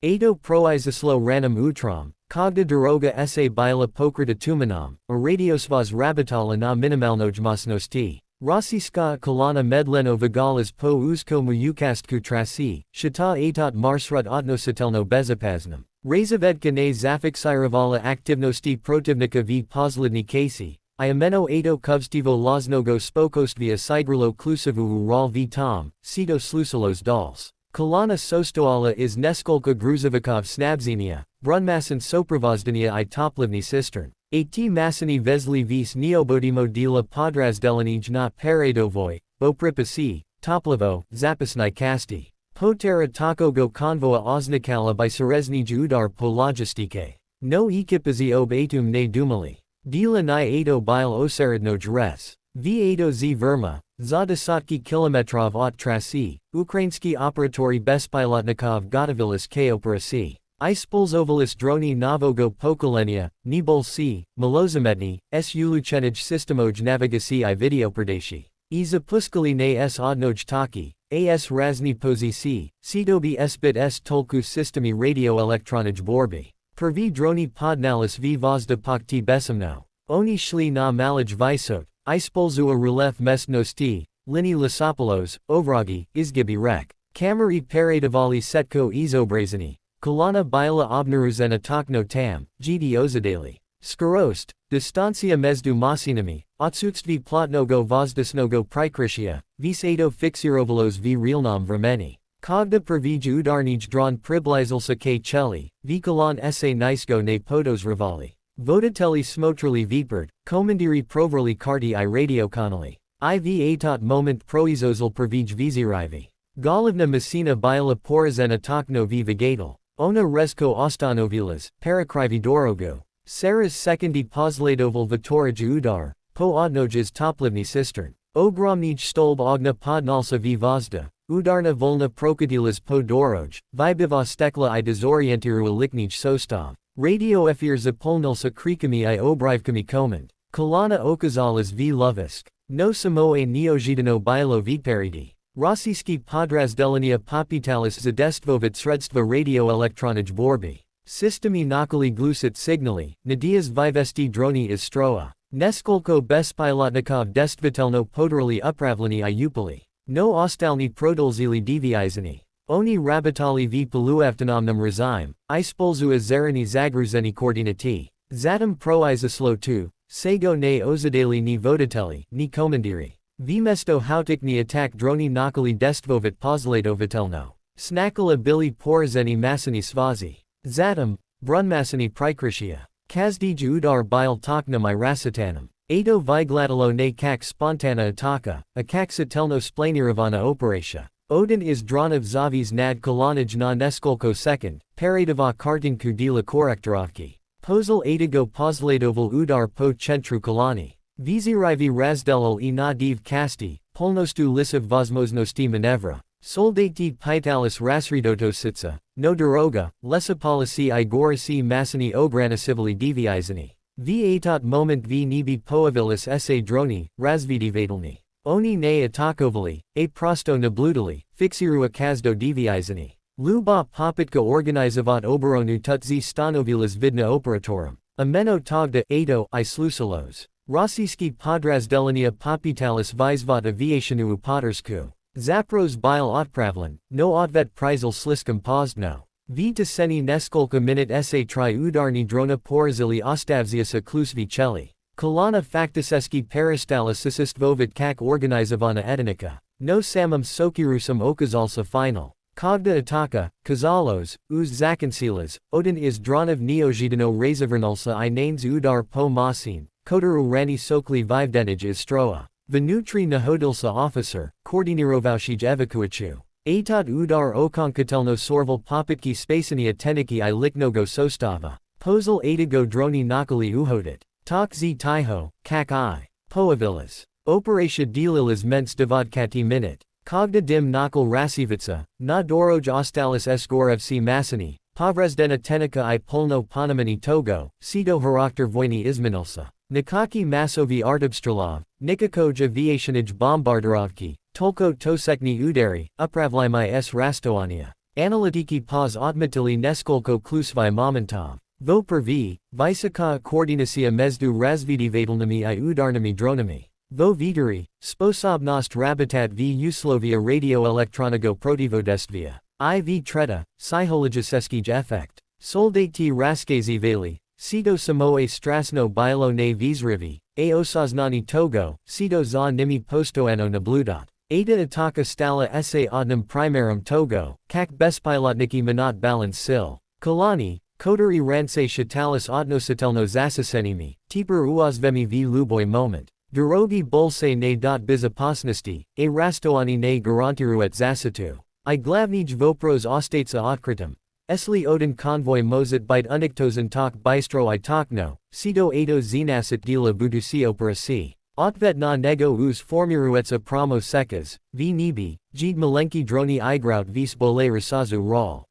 Ado proizislo ranum utrom, kogda droga se bila pokrita tumanam, a radiosvaz rabitala na minimalnojmasnosti. Rossiska kolana medleno vigalas po uzko muyukastku trasi, shita atot marsrut otnositelno bezapasnam. Razavedka ne zafiksiravala aktivnosti protivnika v posledni kasi, iameno ado kovstivo loznogo spokostvia sigrilo klusivu ral v tom, sito slusalos dals. Kolana sostoala is neskolka gruzovikov snabzenia, brunmasan soprovozdania I toplivni cistern. A t masani vesli vis neobodimo de la podrazdelinij na paredovoi, bopripasi, toplivo, zapisni kasti. Potera takogo konvoa oznikala by sereznij udar pologistike. No ekipazi ob atum ne dumali. Dila ni ado bile oseridnoj res. V ado z verma, za desatki kilometrov ot trasi, Ukrainsky operatori bespilotnikov gotovilis k operasi. I spolzovilis droni novogo pokolenia, ni bolsi, malozametni, s uluchenij systemoj navigasi I videoperdashi. I zapuskali ne s odnoj taki, as razni pozisi, sidobi sbit s tolku systemi radioelektronij borbi. Prvi droni podnalis v vozda pakti besemno. Oni shli na malaj visot, I spolzua relef mestnosti, lini lisopolos, ovragi, izgibi rek. Kamari paradavali setko izobrazini. Kolana bila obnaruzena tokno tam, gd ozadali. Skarost, distancia mezdu masinami, otsutstvi plotnogo vozdesnogo prikrishia, vis ado fixirovalos v realnam vremeni. Kogda prvij udarnij dron priblizalsa k cheli, v kolon se nisko ne podos rivali. Vodatelli smotrali vipert, komandiri provrali karti I radiokanali. IV atot moment proizozal prvij vizirivi. Golivna Messina bila porazena tokno v vigatal. Ona resko ostanovilas, parakrivi dorogo. Saras sekondi pozladoval vitorij udar, po odnojas toplivni cistern. Ogromnij stolb ogna podnalsa v vozda, udarna volna prokodilas po doroj, vibiva stekla I dezorientiru liknij sostov. Radio efir zapolnilsa krikami I obrivkami komand. Kolana okazalas v lovisk. No samoe neojidano bilo viparidi. Rossiski podrazdelenia popitalis zadestvovit sredstva radioelektronij borbi. Systemi nakali glusit signali, nadias vivesti droni is stroa. Neskolko bespilotnikov destvitelno podorali upravleni I upali. No ostalni prodolzili deviizani. Oni rabitali v poluavtonomnum rezime, I spolzua zarani zagruzeni koordinati. Zatem proizaslo tu, sego ne ozadali ni vodatelli, ni komandiri. Vmesto hautik ni attack droni nakali destvovit pozladovitelno. Snakala bili porazeni masani svazi. Zatem, brunmasani prikrishia. Kazdij udar bile toknum I rasitanum. Ado viglatalo ne kak spontana ataka, a kak satelno splaniravana operatia. Odin is dronov zavis nad kolonij na neskolko second, paradava kartinku de la korektorovki. Pozal adago pozladoval udar po centru kolani. Vizirivi razdelal I na div kasti, polnostu lisav vozmoznosti manevra. Soldati pitalis rasridotositsa, no doroga, lesapolisi I gorisi masani ogranasivili deviizani. V atot moment v nibi poavilis sa droni, razvidivatalni. Oni ne atakovali, a prosto nabludali, fixirua kazdo deviizani. Luba popitka organizavat oberonu tutzi stanovilas vidna operatorum. Ameno togda, ado, I slusalos. Rossiski podrazdelenia popitalis vizvat aviationu potersku. Zapros bile otpravlan, no otvet prizal sliskum pozdno. V teseni neskolka minute sa tri udarni drona porazili ostavziasa klusvi cheli. Kolana faktiseski peristalis sisistvovit kak organizavana etinika. No samum sokirusum okazalsa final. Kogda ataka, kazalos, uz zakansilas, odin is dronov neojidano razavernalsa I nanes udar po masin, kotaru rani sokli vivdenij is stroa. Venutri nahodilsa officer, koordinirovaushij evakuachu. Atot udar okonkatelno sorval popitki spacenia teniki I liknogo sostava. Pozal adago droni nakali uhodit. Tak z taiho, kak I. Poavilas. Operatia delilas ments divodkati minute. Kogda dim nakal rasivitsa, na doroj ostalis esgorevsi masani, povrezdena tenika I polno ponamani togo, sito harakter vojni izminilsa. Nikaki masovi artabstrelov, nikakoj aviationij bombarderovki, tolko tosekni udari, upravlimai s rastoania. Analytiki pas odmitili neskolko klusvi momentom. Vo prvi, visaka koordinacija mezdu razvidivatilnami I udarnami dronami. Vo viteri, sposobnost rabitat v uslovia radioelektronigo protivodestvia. IV treta, psychologiskij effekt. Soldati raskazi vali, sito samoe strasno bilo na vizrivi, a osaznani togo, sito za nimi postoano nabludat. Ada ataka stala sa odnum primarum togo, kak bespilotniki manat balance sil. Kalani, koderi rance shatalis odnositelno zasasenimi, tiper uazvemi v luboj moment. Durogi bolse ne dot bizopasnosti, a rastoani ne garantiruet zasatu. I glavnij vopros ostatsa otkritum. Esli odin convoy mozit bite uniktosen tak bistro I takno, sito ato zinasit dila budusi operasi. Otvet na nego us formiruetsa promo sekas, v nibi, jid malenki droni igrout vis bole rasazu rol.